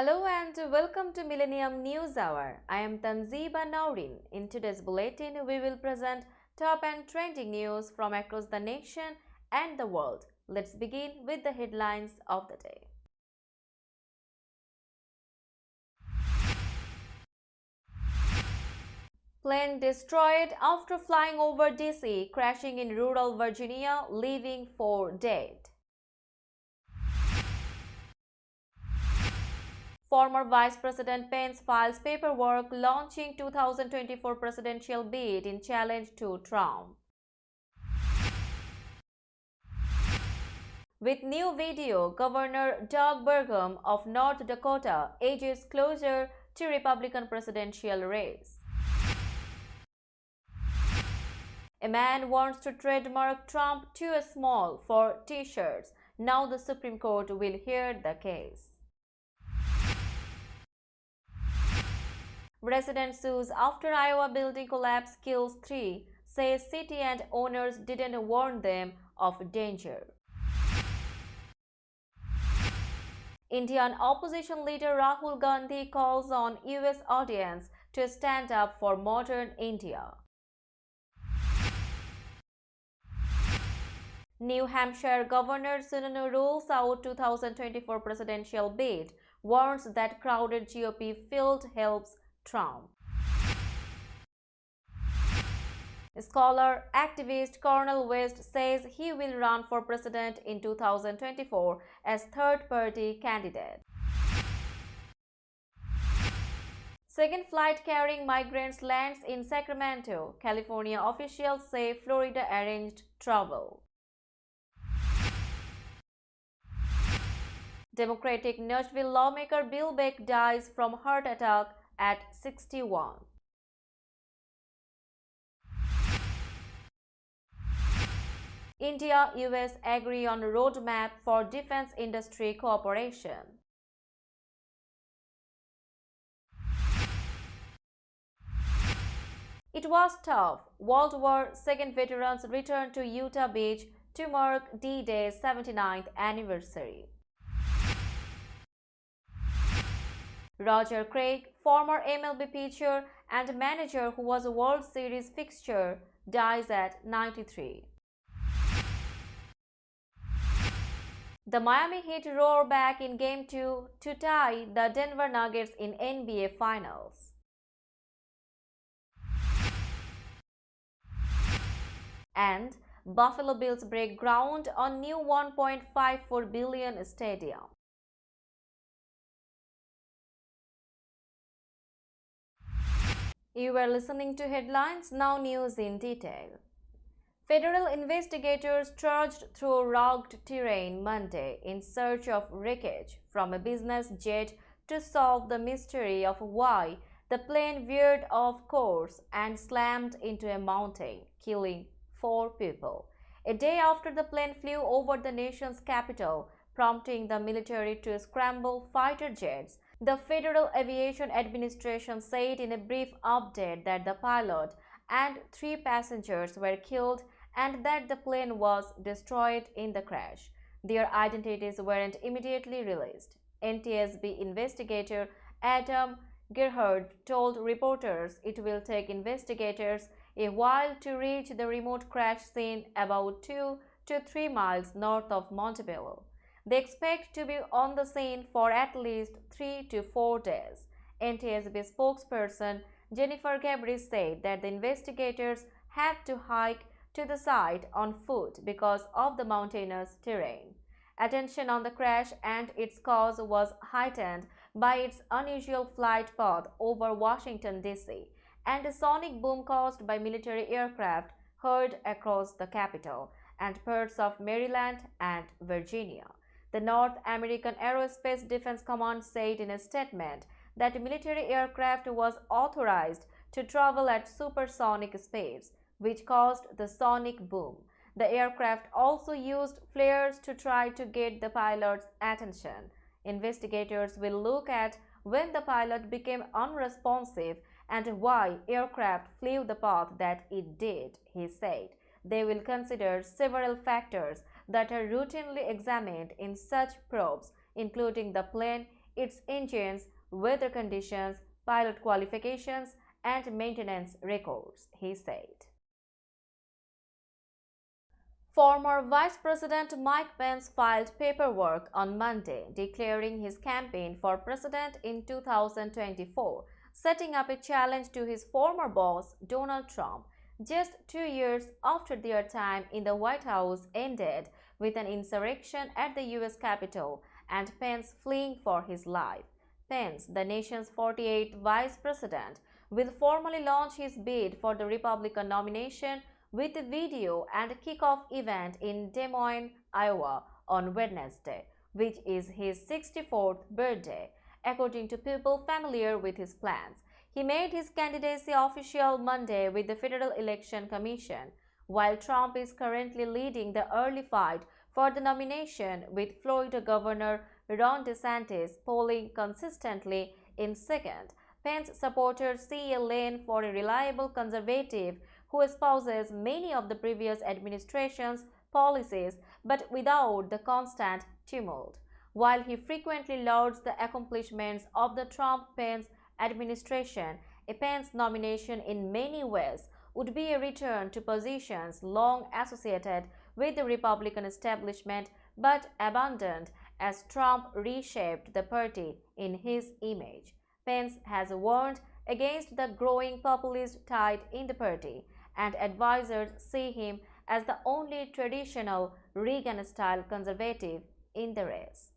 Hello and welcome to Millennium News Hour. I am Tanziba Nawreen. In today's bulletin, we will present top and trending news from across the nation and the world. Let's begin with the headlines of the day. Plane destroyed after flying over DC, crashing in rural Virginia, leaving 4 dead. Former Vice President Pence files paperwork launching 2024 presidential bid in challenge to Trump. With new video, Governor Doug Bergum of North Dakota edges closer to Republican presidential race. A man wants to trademark Trump too small for t-shirts. Now the Supreme Court will hear the case. Resident sues after Iowa building collapse kills 3, says city and owners didn't warn them of danger. Indian opposition leader Rahul Gandhi calls on US audience to stand up for modern India. New Hampshire Governor Sununu rules out 2024 presidential bid, warns that crowded GOP field helps Trump. Scholar activist Cornel West says he will run for president in 2024 as third-party candidate. Second flight carrying migrants lands in Sacramento. California officials say Florida arranged trouble. Democratic Nashville lawmaker Bill Beck dies from heart attack at 61. India-US agree on roadmap for defense industry cooperation. It was tough. World War II veterans returned to Utah Beach to mark D-Day's 79th anniversary. Roger Craig, former MLB pitcher and manager who was a World Series fixture, dies at 93. The Miami Heat roar back in Game 2 to tie the Denver Nuggets in NBA Finals. And Buffalo Bills break ground on new $1.54 billion stadium. You were listening to headlines, now news in detail. Federal investigators trudged through rugged terrain Monday in search of wreckage from a business jet to solve the mystery of why the plane veered off course and slammed into a mountain, killing 4 people. A day after the plane flew over the nation's capital, prompting the military to scramble fighter jets, the Federal Aviation Administration said in a brief update that the pilot and 3 passengers were killed and that the plane was destroyed in the crash. Their identities weren't immediately released. NTSB investigator Adam Gerhard told reporters it will take investigators a while to reach the remote crash scene about 2 to 3 miles north of Montebello. They expect to be on the scene for at least 3 to 4 days. NTSB spokesperson Jennifer Gabry said that the investigators have to hike to the site on foot because of the mountainous terrain. Attention on the crash and its cause was heightened by its unusual flight path over Washington, D.C. and a sonic boom caused by military aircraft heard across the capital and parts of Maryland and Virginia. The North American Aerospace Defense Command said in a statement that military aircraft was authorized to travel at supersonic speeds, which caused the sonic boom. The aircraft also used flares to try to get the pilot's attention. Investigators will look at when the pilot became unresponsive and why aircraft flew the path that it did, he said. They will consider several factors that are routinely examined in such probes, including the plane, its engines, weather conditions, pilot qualifications, and maintenance records, he said. Former Vice President Mike Pence filed paperwork on Monday declaring his campaign for president in 2024, setting up a challenge to his former boss, Donald Trump, just 2 years after their time in the White House ended with an insurrection at the U.S. Capitol and Pence fleeing for his life. Pence, the nation's 48th vice president, will formally launch his bid for the Republican nomination with a video and a kickoff event in Des Moines, Iowa on Wednesday, which is his 64th birthday, according to people familiar with his plans. He made his candidacy official Monday with the Federal Election Commission, while Trump is currently leading the early fight for the nomination, with Florida Governor Ron DeSantis polling consistently in second. Pence supporters see a lane for a reliable conservative who espouses many of the previous administration's policies but without the constant tumult. While he frequently lauds the accomplishments of the Trump-Pence administration, a Pence nomination in many ways would be a return to positions long associated with the Republican establishment but abandoned as Trump reshaped the party in his image. Pence has warned against the growing populist tide in the party, and advisors see him as the only traditional Reagan-style conservative in the race.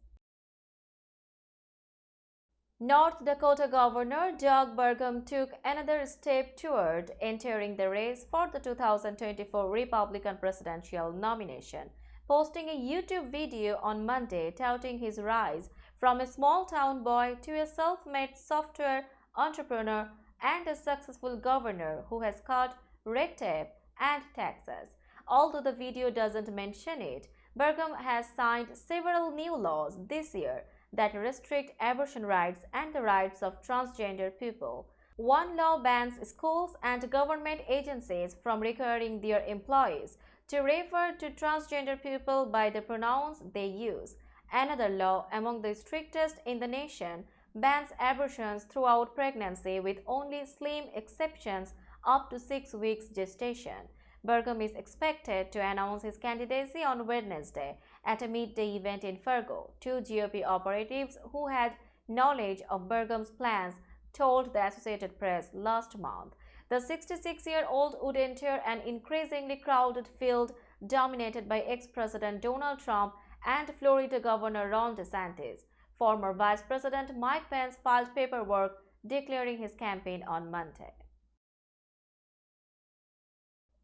North Dakota Governor Doug Bergum took another step toward entering the race for the 2024 Republican presidential nomination, posting a YouTube video on Monday touting his rise from a small-town boy to a self-made software entrepreneur and a successful governor who has cut red tape and taxes. Although the video doesn't mention it, Bergum has signed several new laws this year that restrict abortion rights and the rights of transgender people. One law bans schools and government agencies from requiring their employees to refer to transgender people by the pronouns they use. Another law, among the strictest in the nation, bans abortions throughout pregnancy with only slim exceptions up to 6 weeks gestation. Bergum is expected to announce his candidacy on Wednesday at a midday event in Fargo. Two GOP operatives who had knowledge of Bergum's plans told the Associated Press last month. The 66-year-old would enter an increasingly crowded field dominated by ex-President Donald Trump and Florida Governor Ron DeSantis. Former Vice President Mike Pence filed paperwork declaring his campaign on Monday.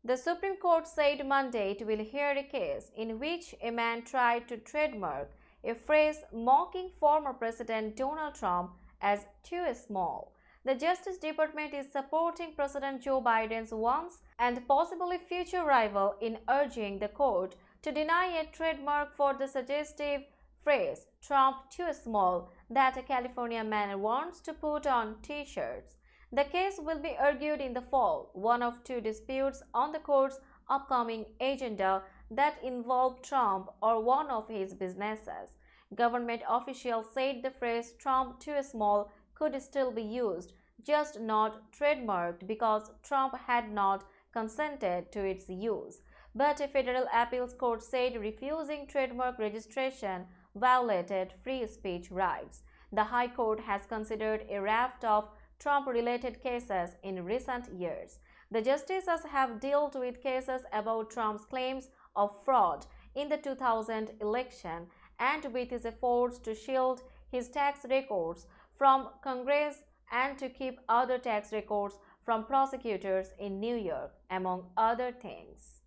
The Supreme Court said Monday it will hear a case in which a man tried to trademark a phrase mocking former President Donald Trump as too small. The Justice Department is supporting President Joe Biden's once and possibly future rival in urging the court to deny a trademark for the suggestive phrase "Trump too small" that a California man wants to put on T-shirts. The case will be argued in the fall, one of two disputes on the court's upcoming agenda that involve Trump or one of his businesses. Government officials said the phrase "Trump too small" could still be used, just not trademarked because Trump had not consented to its use. But a federal appeals court said refusing trademark registration violated free speech rights. The High Court has considered a raft of Trump-related cases in recent years. The justices have dealt with cases about Trump's claims of fraud in the 2000 election and with his efforts to shield his tax records from Congress and to keep other tax records from prosecutors in New York, among other things.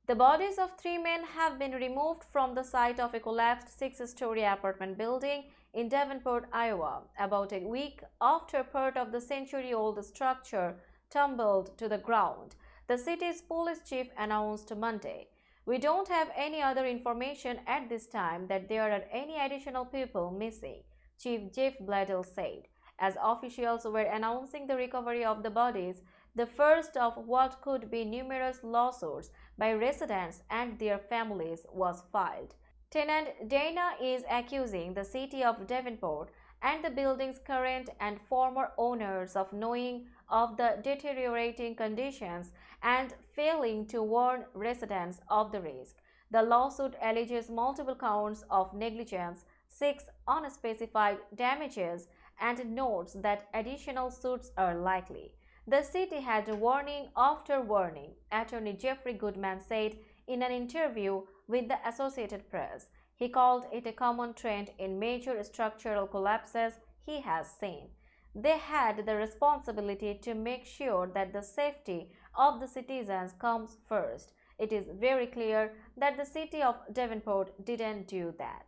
The bodies of 3 men have been removed from the site of a collapsed 6-story apartment building in Davenport, Iowa, about a week after part of the century-old structure tumbled to the ground, the city's police chief announced Monday. "We don't have any other information at this time that there are any additional people missing," Chief Jeff Bledel said, as officials were announcing the recovery of the bodies, the first of what could be numerous lawsuits by residents and their families was filed. Tenant Dana is accusing the city of Devonport and the building's current and former owners of knowing of the deteriorating conditions and failing to warn residents of the risk. The lawsuit alleges multiple counts of negligence, seeks unspecified damages, and notes that additional suits are likely. The city had warning after warning, Attorney Jeffrey Goodman said in an interview with the Associated Press. He called it a common trend in major structural collapses he has seen. They had the responsibility to make sure that the safety of the citizens comes first. It is very clear that the city of Devonport didn't do that.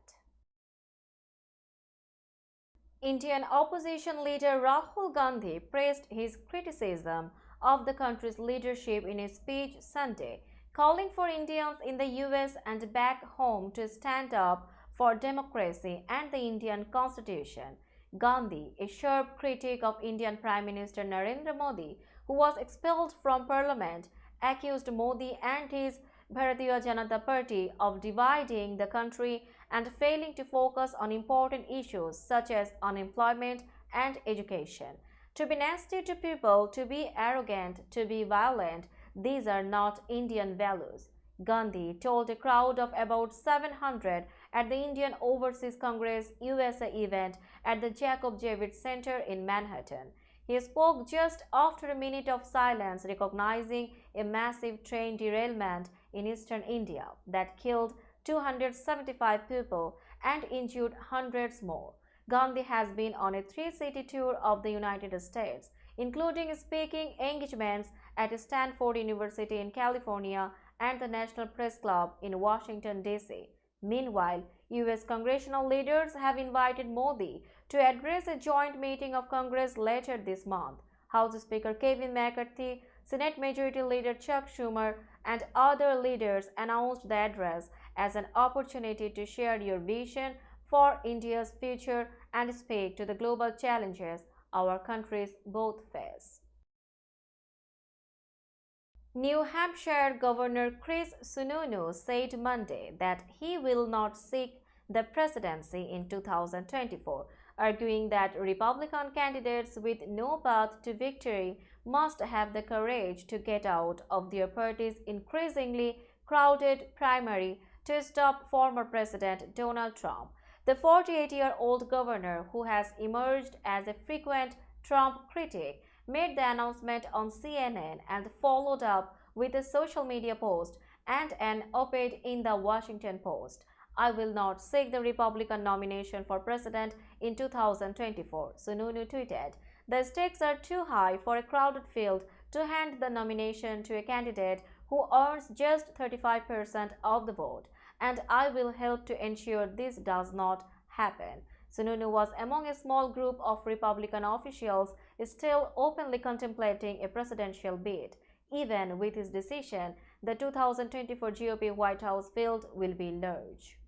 Indian opposition leader Rahul Gandhi praised his criticism of the country's leadership in a speech Sunday, calling for Indians in the US and back home to stand up for democracy and the Indian constitution. Gandhi, a sharp critic of Indian Prime Minister Narendra Modi, who was expelled from parliament, accused Modi and his Bharatiya Janata Party of dividing the country and failing to focus on important issues such as unemployment and education. To be nasty to people, to be arrogant, to be violent, these are not Indian values, Gandhi told a crowd of about 700 at the Indian Overseas Congress USA event at the Jacob Javits Center in Manhattan. He spoke just after a minute of silence recognizing a massive train derailment in eastern India that killed 275 people and injured hundreds more. Gandhi has been on a three-city tour of the United States, including speaking engagements at Stanford University in California and the National Press Club in Washington, D.C. Meanwhile, U.S. congressional leaders have invited Modi to address a joint meeting of Congress later this month. House Speaker Kevin McCarthy, Senate Majority Leader Chuck Schumer, and other leaders announced the address as an opportunity to share your vision for India's future and speak to the global challenges our countries both face. New Hampshire Governor Chris Sununu said Monday that he will not seek the presidency in 2024, arguing that Republican candidates with no path to victory must have the courage to get out of their party's increasingly crowded primary to stop former President Donald Trump. The 48-year-old governor, who has emerged as a frequent Trump critic, made the announcement on CNN and followed up with a social media post and an op-ed in the Washington Post. I will not seek the Republican nomination for president in 2024, Sununu tweeted. The stakes are too high for a crowded field to hand the nomination to a candidate who earns just 35% of the vote, and I will help to ensure this does not happen. Sununu was among a small group of Republican officials still openly contemplating a presidential bid. Even with his decision, the 2024 GOP White House field will be large.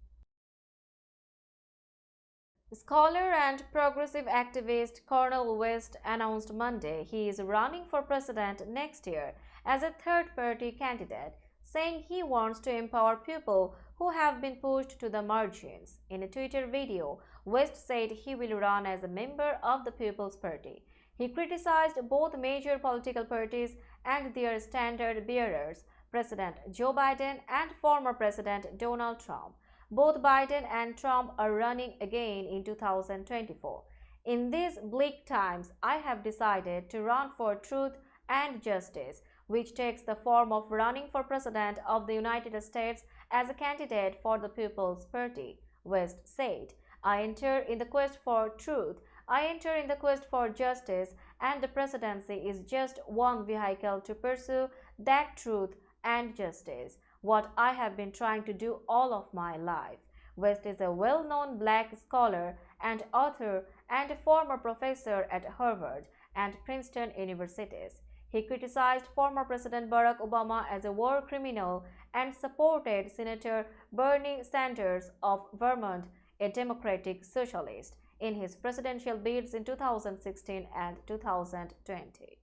Scholar and progressive activist Cornel West announced Monday he is running for president next year as a third-party candidate, saying he wants to empower people who have been pushed to the margins. In a Twitter video, West said he will run as a member of the People's Party. He criticized both major political parties and their standard-bearers, President Joe Biden and former President Donald Trump. Both Biden and Trump are running again in 2024. In these bleak times, I have decided to run for truth and justice, which takes the form of running for President of the United States as a candidate for the People's Party, West said. I enter in the quest for truth, I enter in the quest for justice, and the presidency is just one vehicle to pursue that truth and justice, what I have been trying to do all of my life. West is a well-known black scholar and author and a former professor at Harvard and Princeton universities. He criticized former President Barack Obama as a war criminal and supported Senator Bernie Sanders of Vermont, a Democratic socialist, in his presidential bids in 2016 and 2020.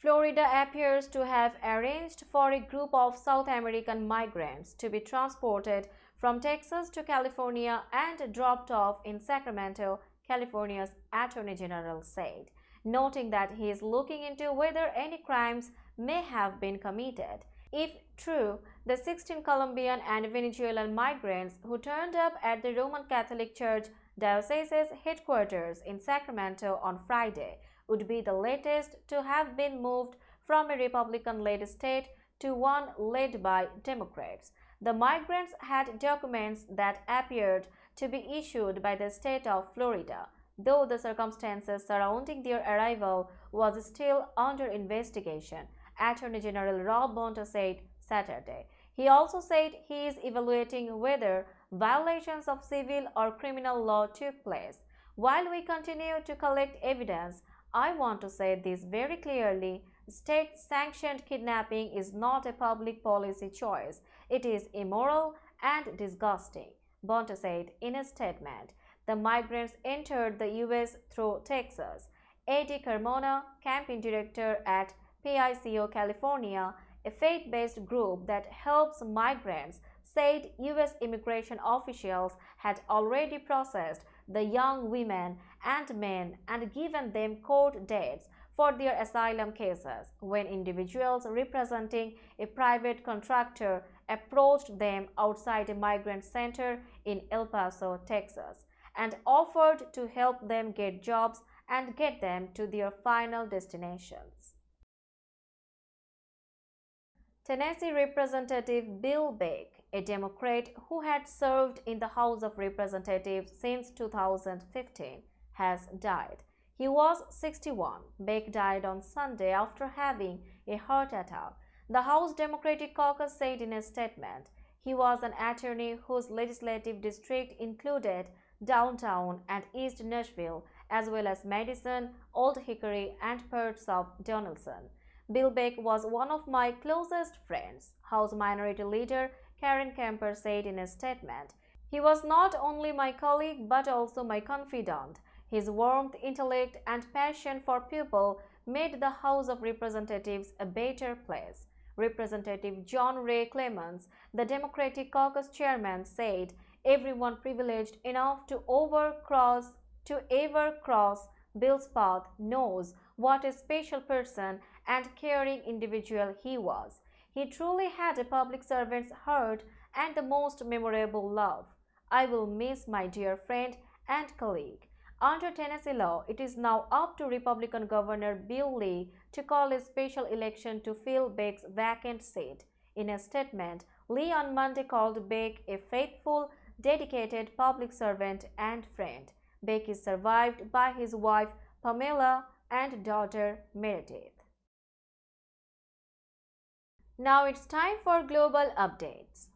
Florida appears to have arranged for a group of South American migrants to be transported from Texas to California and dropped off in Sacramento, California's Attorney General said, noting that he is looking into whether any crimes may have been committed. If true, the 16 Colombian and Venezuelan migrants who turned up at the Roman Catholic Church Diocese's headquarters in Sacramento on Friday would be the latest to have been moved from a Republican-led state to one led by Democrats. The migrants had documents that appeared to be issued by the state of Florida, though the circumstances surrounding their arrival was still under investigation, Attorney General Rob Bonta said Saturday. He also said he is evaluating whether violations of civil or criminal law took place. While we continue to collect evidence, I want to say this very clearly. State-sanctioned kidnapping is not a public policy choice. It is immoral and disgusting, Bonta said in a statement. The migrants entered the U.S. through Texas. Eddie Carmona, campaign director at PICO California, a faith-based group that helps migrants, said U.S. immigration officials had already processed the young women and men and given them court dates for their asylum cases when individuals representing a private contractor approached them outside a migrant center in El Paso, Texas, and offered to help them get jobs and get them to their final destinations. Tennessee Representative Bill Beck, a Democrat who had served in the House of Representatives since 2015, has died. He was 61. Beck died on Sunday after having a heart attack. The House Democratic Caucus said in a statement. He was an attorney whose legislative district included downtown and East Nashville, as well as Madison, Old Hickory, and parts of Donaldson. Bill Beck was one of my closest friends, House Minority Leader Karen Kemper said in a statement. He was not only my colleague but also my confidant. His warmth, intellect, and passion for people made the House of Representatives a better place. Representative John Ray Clemens, the Democratic Caucus chairman, said everyone privileged enough to ever cross Bill's path knows what a special person and caring individual he was. He truly had a public servant's heart and the most memorable love. I will miss my dear friend and colleague. Under Tennessee law, it is now up to Republican Governor Bill Lee to call a special election to fill Beck's vacant seat. In a statement, Lee on Monday called Beck a faithful, dedicated public servant and friend. Beck is survived by his wife Pamela and daughter Meredith. Now it's time for global updates.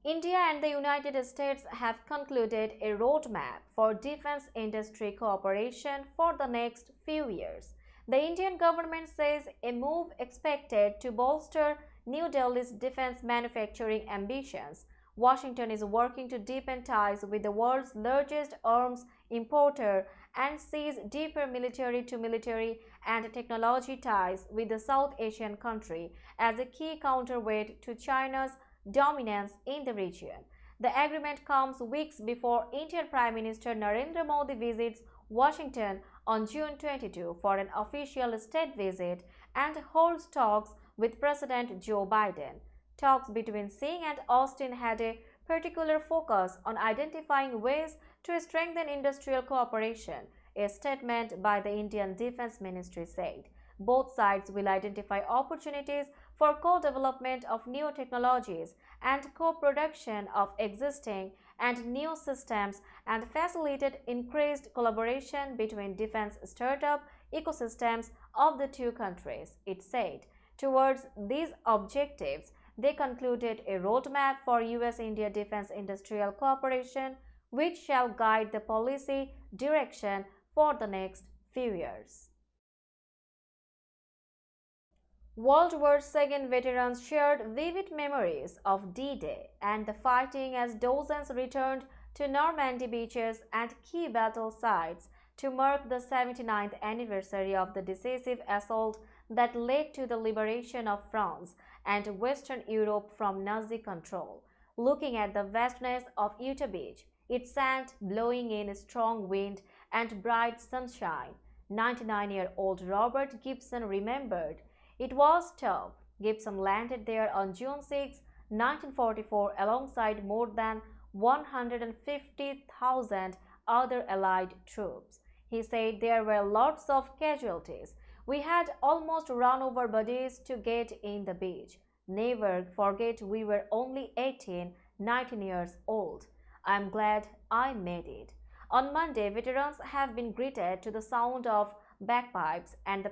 India and the United States have concluded a roadmap for defense industry cooperation for the next few years. The Indian government says a move expected to bolster New Delhi's defense manufacturing ambitions. Washington is working to deepen ties with the world's largest arms importer and sees deeper military-to-military and technology ties with the South Asian country as a key counterweight to China's dominance in the region. The agreement comes weeks before Indian Prime Minister Narendra Modi visits Washington on June 22 for an official state visit and holds talks with President Joe Biden. Talks between Singh and Austin had a particular focus on identifying ways to strengthen industrial cooperation, a statement by the Indian Defense Ministry said. Both sides will identify opportunities for co-development of new technologies and co-production of existing and new systems and facilitate increased collaboration between defense startup ecosystems of the two countries, it said. Towards these objectives, they concluded a roadmap for US-India defense industrial cooperation, which shall guide the policy direction for the next few years. World War II veterans shared vivid memories of D-Day and the fighting as dozens returned to Normandy beaches and key battle sites to mark the 79th anniversary of the decisive assault that led to the liberation of France and Western Europe from Nazi control. Looking at the vastness of Utah Beach, its sand blowing in a strong wind and bright sunshine, 99-year-old Robert Gibson remembered. It was tough. Gibson landed there on June 6, 1944 alongside more than 150,000 other Allied troops. He said there were lots of casualties. We had almost run over bodies to get in the beach. Never forget we were only 18, 19 years old. I'm glad I made it. On Monday, veterans have been greeted to the sound of bagpipes and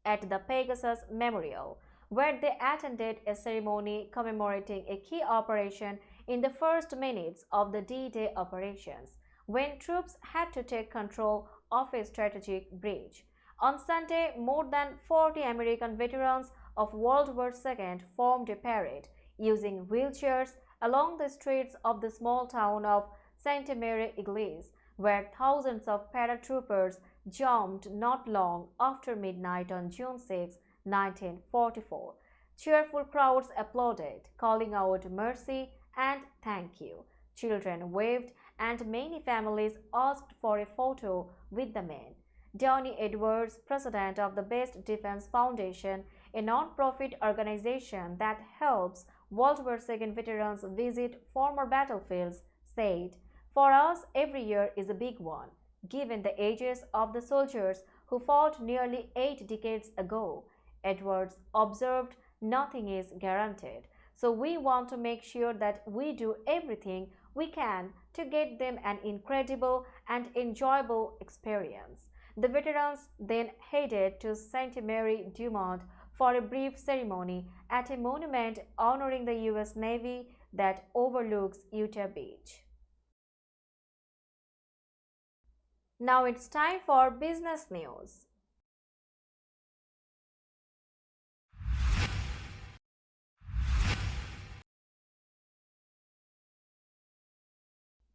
at the Pegasus Memorial, where they attended a ceremony commemorating a key operation in the first minutes of the D-Day operations, when troops had to take control of a strategic bridge. On Sunday, more than 40 American veterans of World War II formed a parade using wheelchairs along the streets of the small town of Sainte-Mère-Église, where thousands of paratroopers jumped not long after midnight on June 6, 1944. Cheerful crowds applauded, calling out mercy and thank you. Children waved, and many families asked for a photo with the men. Donnie Edwards, president of the Best Defense Foundation, a non-profit organization that helps World War II veterans visit former battlefields, said, "For us, every year is a big one. Given the ages of the soldiers who fought nearly 8 decades ago," Edwards observed, "nothing is guaranteed. So we want to make sure that we do everything we can to get them an incredible and enjoyable experience." The veterans then headed to Sainte-Marie-du-Mont for a brief ceremony at a monument honoring the U.S. Navy that overlooks Utah Beach. Now it's time for business news.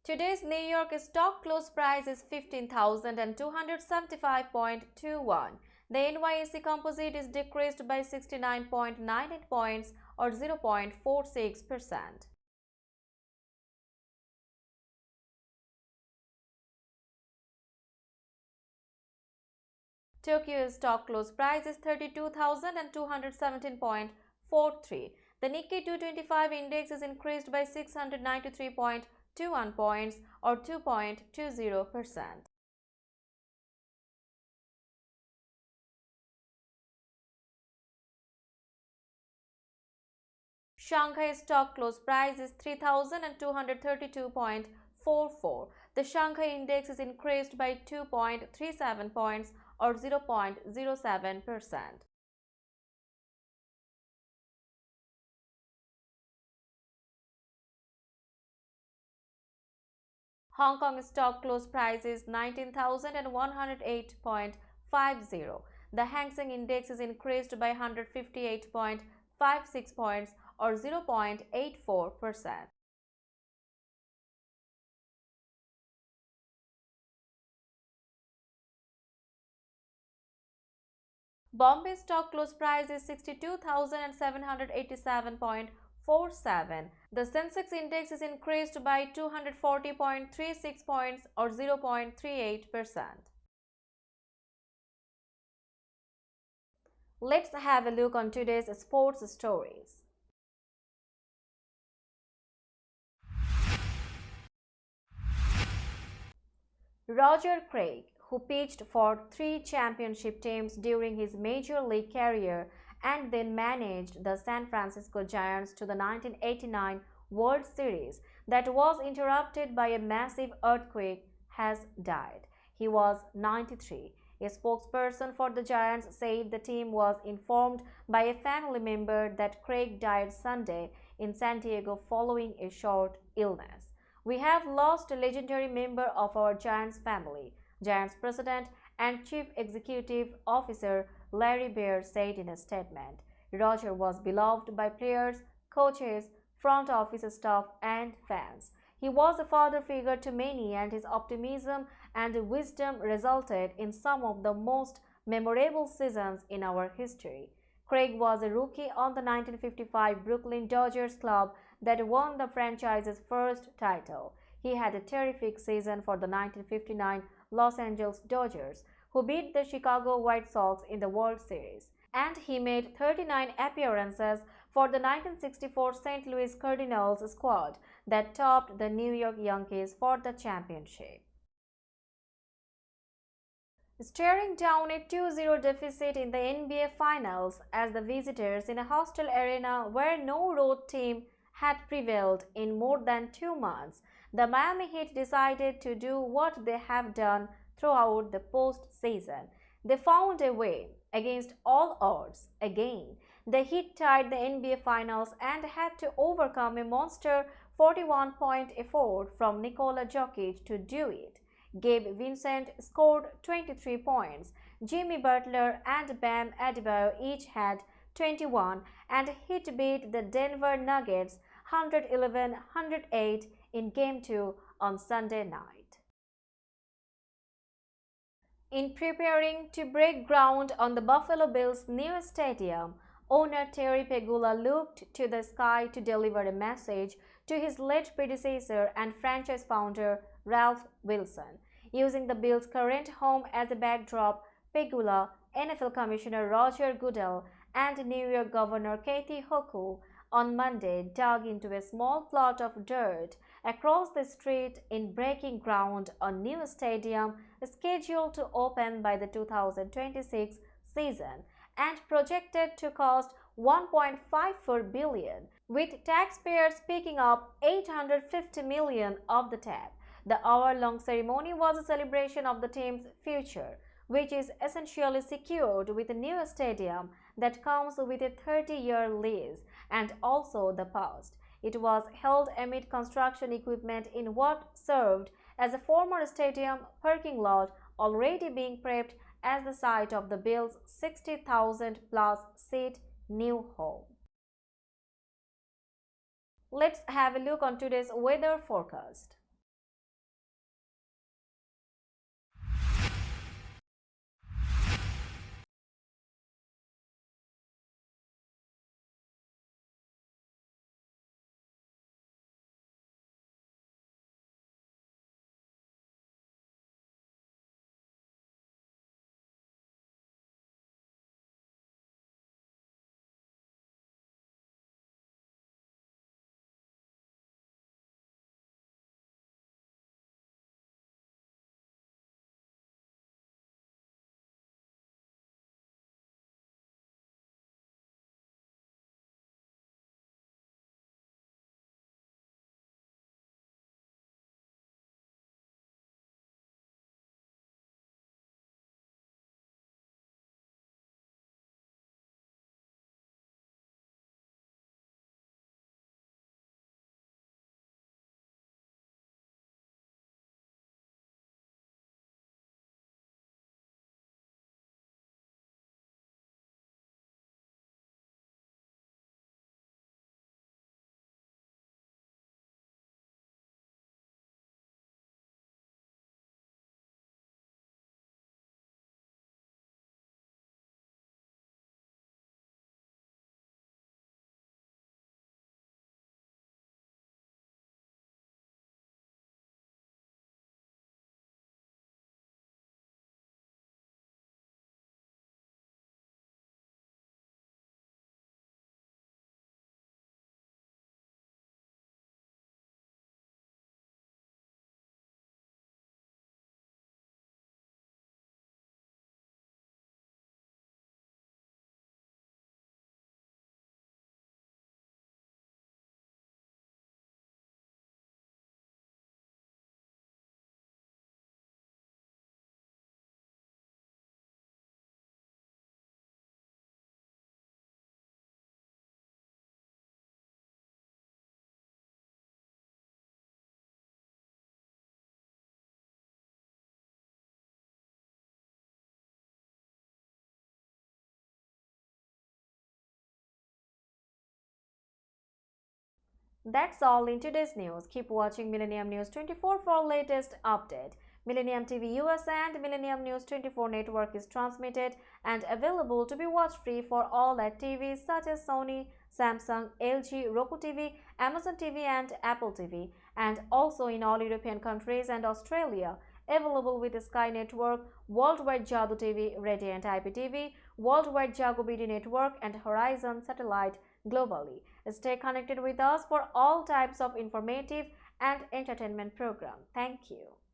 Today's New York stock close price is 15,275.21. The NYSE Composite is decreased by 69.98 points or 0.46%. Tokyo stock close price is 32,217.43. The Nikkei 225 index is increased by 693.21 points or 2.20%. Shanghai stock close price is 3,232.44. The Shanghai index is increased by 2.37 points or 0.07%. Hong Kong stock close price is 19,108.50. The Hang Seng index is increased by 158.56 points or 0.84%. Bombay stock close price is 62,787.47. The Sensex index is increased by 240.36 points or 0.38%. Let's have a look on today's sports stories. Roger Craig, who pitched for 3 championship teams during his major league career and then managed the San Francisco Giants to the 1989 World Series that was interrupted by a massive earthquake, has died. He was 93. A spokesperson for the Giants said the team was informed by a family member that Craig died Sunday in San Diego following a short illness. "We have lost a legendary member of our Giants family," Giants president and chief executive officer Larry Baer said in a statement. Roger was beloved by players, coaches, front office staff, and fans. He was a father figure to many, and his optimism and wisdom resulted in some of the most memorable seasons in our history. Craig was a rookie on the 1955 Brooklyn Dodgers club that won the franchise's first title. He had a terrific season for the 1959 Los Angeles Dodgers, who beat the Chicago White Sox in the World Series. And he made 39 appearances for the 1964 St. Louis Cardinals squad that topped the New York Yankees for the championship. Staring down a 2-0 deficit in the NBA Finals as the visitors in a hostile arena where no road team had prevailed in more than 2 months, the Miami Heat decided to do what they have done throughout the postseason. They found a way, against all odds, again. The Heat tied the NBA Finals and had to overcome a monster 41-point effort from Nikola Jokic to do it. Gabe Vincent scored 23 points. Jimmy Butler and Bam Adebayo each had 21, and Heat beat the Denver Nuggets 111-108 in Game 2 on Sunday night. In preparing to break ground on the Buffalo Bills' new stadium, owner Terry Pegula looked to the sky to deliver a message to his late predecessor and franchise founder Ralph Wilson. Using the Bills' current home as a backdrop, Pegula, NFL Commissioner Roger Goodell, and New York Governor Kathy Hochul on Monday dug into a small plot of dirt across the street in breaking ground on new stadium scheduled to open by the 2026 season and projected to cost $1.54 billion, with taxpayers picking up $850 million of the tab. The hour-long ceremony was a celebration of the team's future, which is essentially secured with a new stadium that comes with a 30-year lease, and also the past. It was held amid construction equipment in what served as a former stadium parking lot already being prepped as the site of the Bills' 60,000-plus seat new home. Let's have a look on today's weather forecast. That's all in today's news. Keep watching Millennium News 24 for latest update. Millennium TV US and Millennium News 24 network is transmitted and available to be watched free for all at TVs such as Sony, Samsung, LG, Roku TV, Amazon TV and Apple TV, and also in all European countries and Australia. Available with the Sky Network, Worldwide Jadoo TV, Radiant IPTV, Worldwide Jago BD Network and Horizon Satellite globally. Stay connected with us for all types of informative and entertainment program. Thank you.